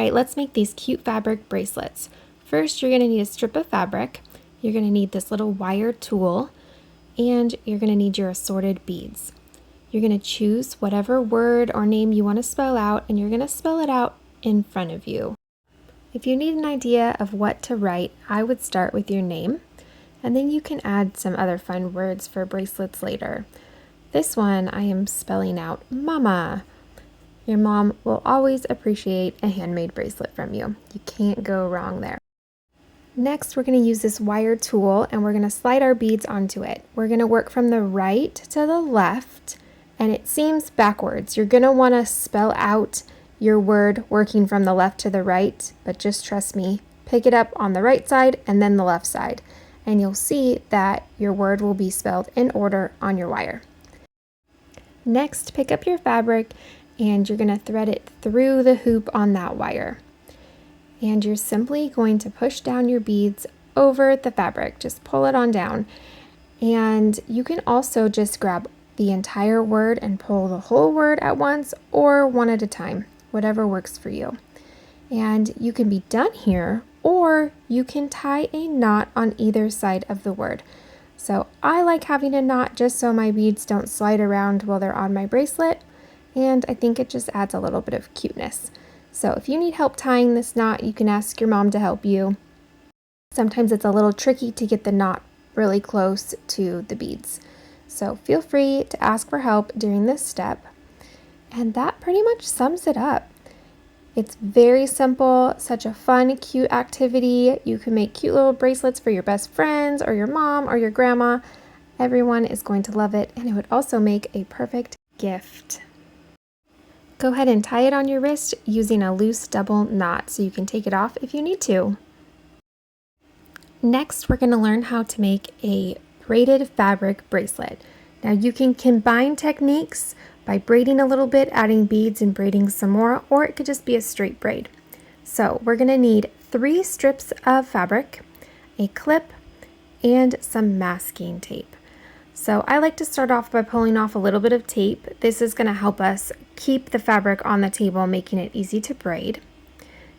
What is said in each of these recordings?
Alright, let's make these cute fabric bracelets. First, you're going to need a strip of fabric, you're going to need this little wire tool, and you're going to need your assorted beads. You're going to choose whatever word or name you want to spell out, and you're going to spell it out in front of you. If you need an idea of what to write, I would start with your name, and then you can add some other fun words for bracelets later. This one I am spelling out Mama. Your mom will always appreciate a handmade bracelet from you. You can't go wrong there. Next, we're going to use this wire tool and we're going to slide our beads onto it. We're going to work from the right to the left, and it seems backwards. You're going to want to spell out your word working from the left to the right, but just trust me, pick it up on the right side and then the left side, and you'll see that your word will be spelled in order on your wire. Next, pick up your fabric and you're going to thread it through the hoop on that wire. And you're simply going to push down your beads over the fabric. Just pull it on down. And you can also just grab the entire word and pull the whole word at once or one at a time, whatever works for you. And you can be done here, or you can tie a knot on either side of the word. So I like having a knot just so my beads don't slide around while they're on my bracelet, and I think it just adds a little bit of cuteness. So if you need help tying this knot, you can ask your mom to help you. Sometimes it's a little tricky to get the knot really close to the beads. So feel free to ask for help during this step. And that pretty much sums it up. It's very simple, such a fun, cute activity. You can make cute little bracelets for your best friends or your mom or your grandma. Everyone is going to love it, and it would also make a perfect gift. Go ahead and tie it on your wrist using a loose double knot so you can take it off if you need to. Next, we're going to learn how to make a braided fabric bracelet. Now you can combine techniques by braiding a little bit, adding beads and braiding some more, or it could just be a straight braid. So we're going to need 3 strips of fabric, a clip, and some masking tape. So I like to start off by pulling off a little bit of tape. This is going to help us keep the fabric on the table, making it easy to braid.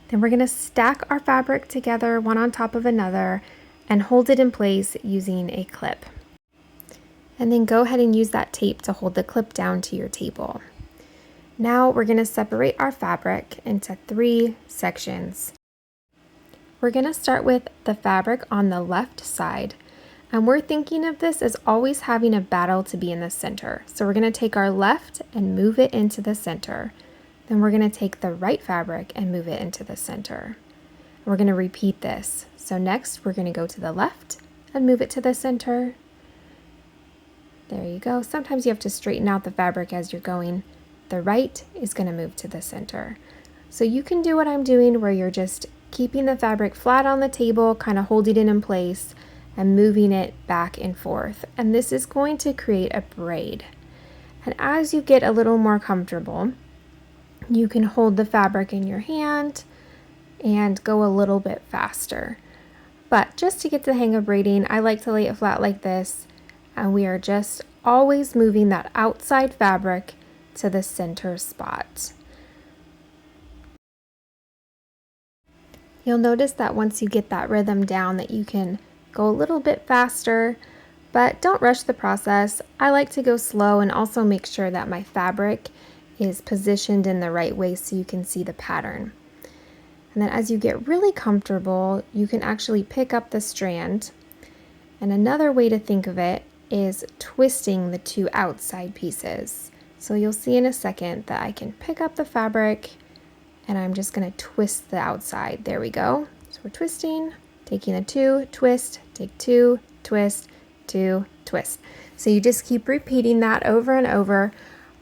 Then we're going to stack our fabric together one on top of another and hold it in place using a clip. And then go ahead and use that tape to hold the clip down to your table. Now we're going to separate our fabric into 3 sections. We're going to start with the fabric on the left side. And we're thinking of this as always having a battle to be in the center. So we're going to take our left and move it into the center. Then we're going to take the right fabric and move it into the center. We're going to repeat this. So next we're going to go to the left and move it to the center. There you go. Sometimes you have to straighten out the fabric as you're going. The right is going to move to the center. So you can do what I'm doing where you're just keeping the fabric flat on the table, kind of holding it in place, and moving it back and forth. And this is going to create a braid. And as you get a little more comfortable, you can hold the fabric in your hand and go a little bit faster. But just to get the hang of braiding, I like to lay it flat like this, and we are just always moving that outside fabric to the center spot. You'll notice that once you get that rhythm down that you can go a little bit faster, but don't rush the process. I like to go slow and also make sure that my fabric is positioned in the right way so you can see the pattern. And then as you get really comfortable, you can actually pick up the strand. And another way to think of it is twisting the 2 outside pieces. So you'll see in a second that I can pick up the fabric and I'm just going to twist the outside. There we go. So we're twisting, taking the 2, twist, take 2, twist, 2, twist. So you just keep repeating that over and over,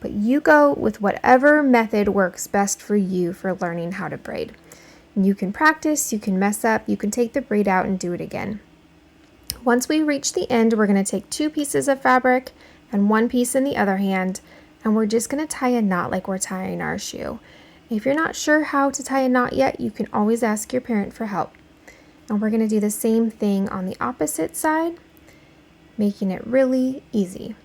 but you go with whatever method works best for you for learning how to braid. And you can practice, you can mess up, you can take the braid out and do it again. Once we reach the end, we're going to take 2 pieces of fabric and 1 piece in the other hand, and we're just going to tie a knot like we're tying our shoe. If you're not sure how to tie a knot yet, you can always ask your parent for help. And we're going to do the same thing on the opposite side, making it really easy.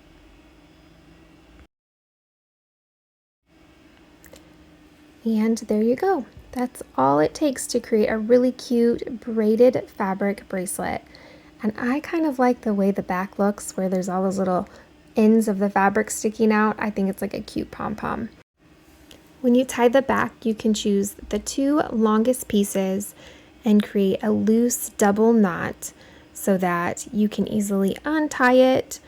And there you go. That's all it takes to create a really cute braided fabric bracelet. And I kind of like the way the back looks, where there's all those little ends of the fabric sticking out. I think it's like a cute pom-pom. When you tie the back, you can choose the 2 longest pieces and create a loose double knot so that you can easily untie it.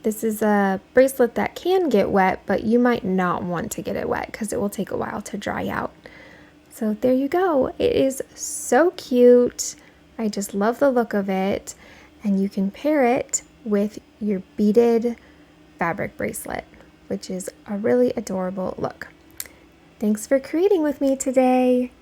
This is a bracelet that can get wet, but you might not want to get it wet because it will take a while to dry out. So there you go. It is so cute. I just love the look of it. And you can pair it with your beaded fabric bracelet, which is a really adorable look. Thanks for creating with me today.